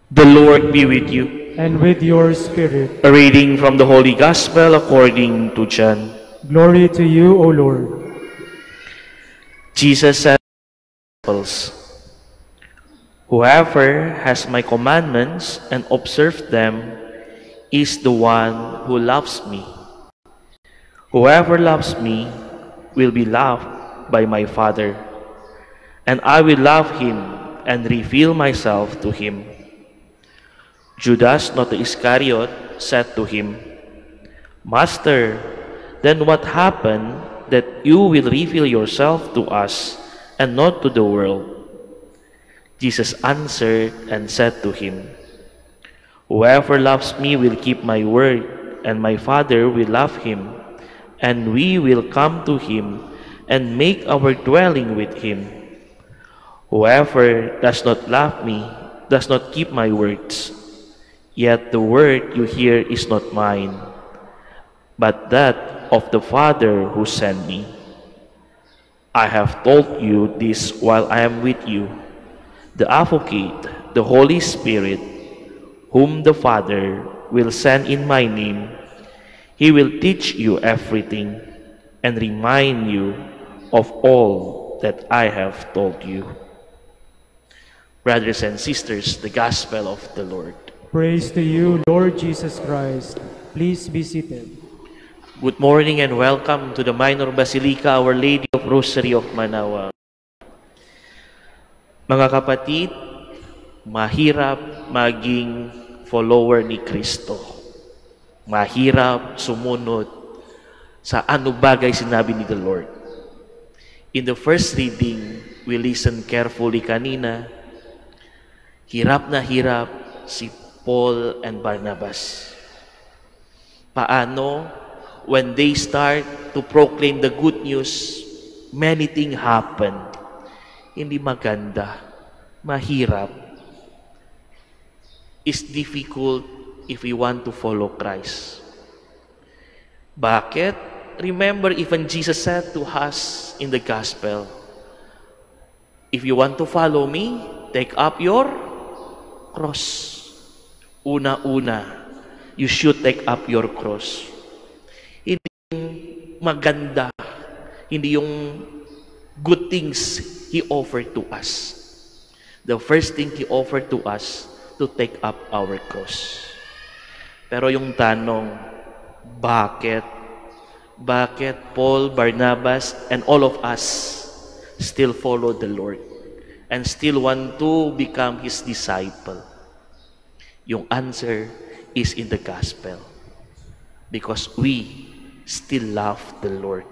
The Lord be with you. And with your spirit. A reading from the Holy Gospel according to John. Glory to you, O Lord. Jesus said to his disciples, "Whoever has my commandments and observes them is the one who loves me. Whoever loves me will be loved by my Father, and I will love him and reveal myself to him." Judas, not Iscariot, said to him, "Master, then what happened that you will reveal yourself to us and not to the world?" Jesus answered and said to him, "Whoever loves me will keep my word, and my Father will love him, and we will come to him and make our dwelling with him. Whoever does not love me does not keep my words. Yet the word you hear is not mine, but that of the Father who sent me. I have told you this while I am with you. The Advocate, the Holy Spirit, whom the Father will send in my name, he will teach you everything and remind you of all that I have told you." Brothers and sisters, the Gospel of the Lord. Praise to you, Lord Jesus Christ. Please be seated. Good morning and welcome to the Minor Basilica, Our Lady of Rosary of Manaoag. Mga kapatid, mahirap maging follower ni Kristo. Mahirap sumunod sa ano bagay sinabi ni the Lord. In the first reading, we listen carefully kanina. Hirap na hirap si Paul and Barnabas. Paano, when they start to proclaim the good news, many things happen. Hindi maganda, mahirap. It's difficult if we want to follow Christ. Bakit? Remember, even Jesus said to us in the Gospel, "If you want to follow me, take up your cross." Una-una, you should take up your cross. Hindi yung maganda, hindi yung good things He offered to us. The first thing He offered to us, to take up our cross. Pero yung tanong, bakit? Bakit Paul, Barnabas, and all of us still follow the Lord and still want to become His disciple? Yung answer is in the Gospel. Because we still love the Lord.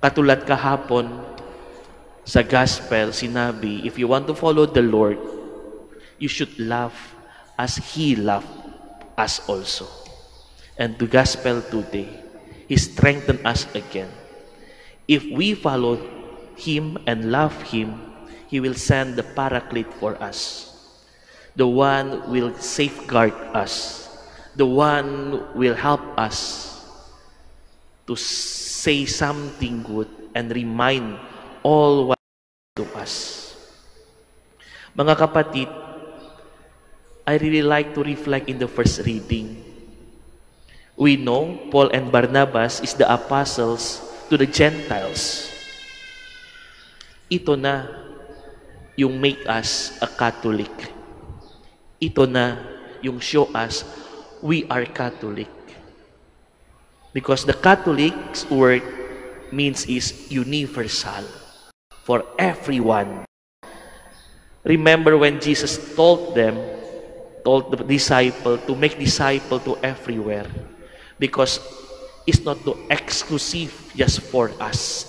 Katulad kahapon, sa Gospel, sinabi, if you want to follow the Lord, you should love as He loved us also. And the Gospel today, He strengthened us again. If we follow Him and love Him, He will send the Paraclete for us. The one will safeguard us. The one will help us to say something good and remind all what to us. Mga kapatid, I really like to reflect in the first reading. We know Paul and Barnabas is the apostles to the Gentiles. Ito na yung make us a Catholic. Ito na yung show us we are Catholic. Because the Catholic's word means is universal for everyone. Remember when Jesus told the disciple to make disciple to everywhere, because it's not too exclusive just for us.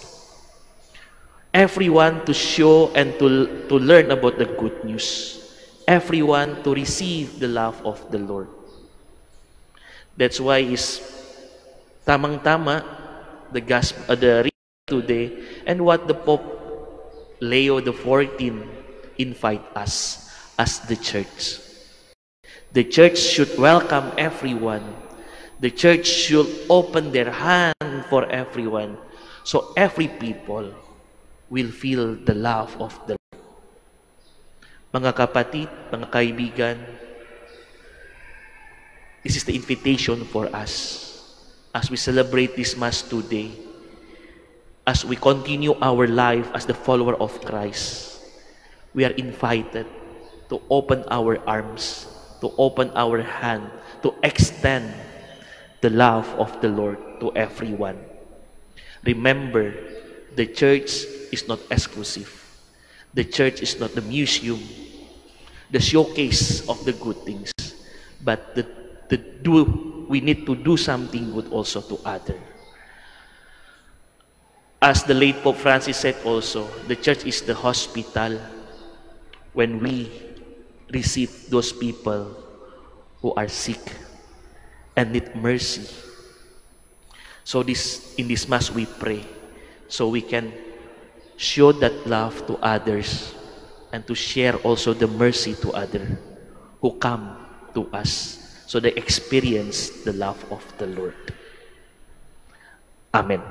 Everyone to show and to learn about the good news. Everyone to receive the love of the Lord. That's why is tamang-tama the reading today and what the Pope Leo XIV invite us as the church. The church should welcome everyone. The church should open their hand for everyone, so every people will feel the love of the Lord. Mga kapatid, mga kaibigan, this is the invitation for us as we celebrate this Mass today, as we continue our life as the follower of Christ. We are invited to open our arms, to open our hand, to extend the love of the Lord to everyone. Remember, the church is not exclusive. The church is not the museum, the showcase of the good things, but we need to do something good also to others. As the late Pope Francis said also, the church is the hospital when we receive those people who are sick and need mercy. So in this Mass we pray, so we can show that love to others and to share also the mercy to others who come to us, so they experience the love of the Lord. Amen.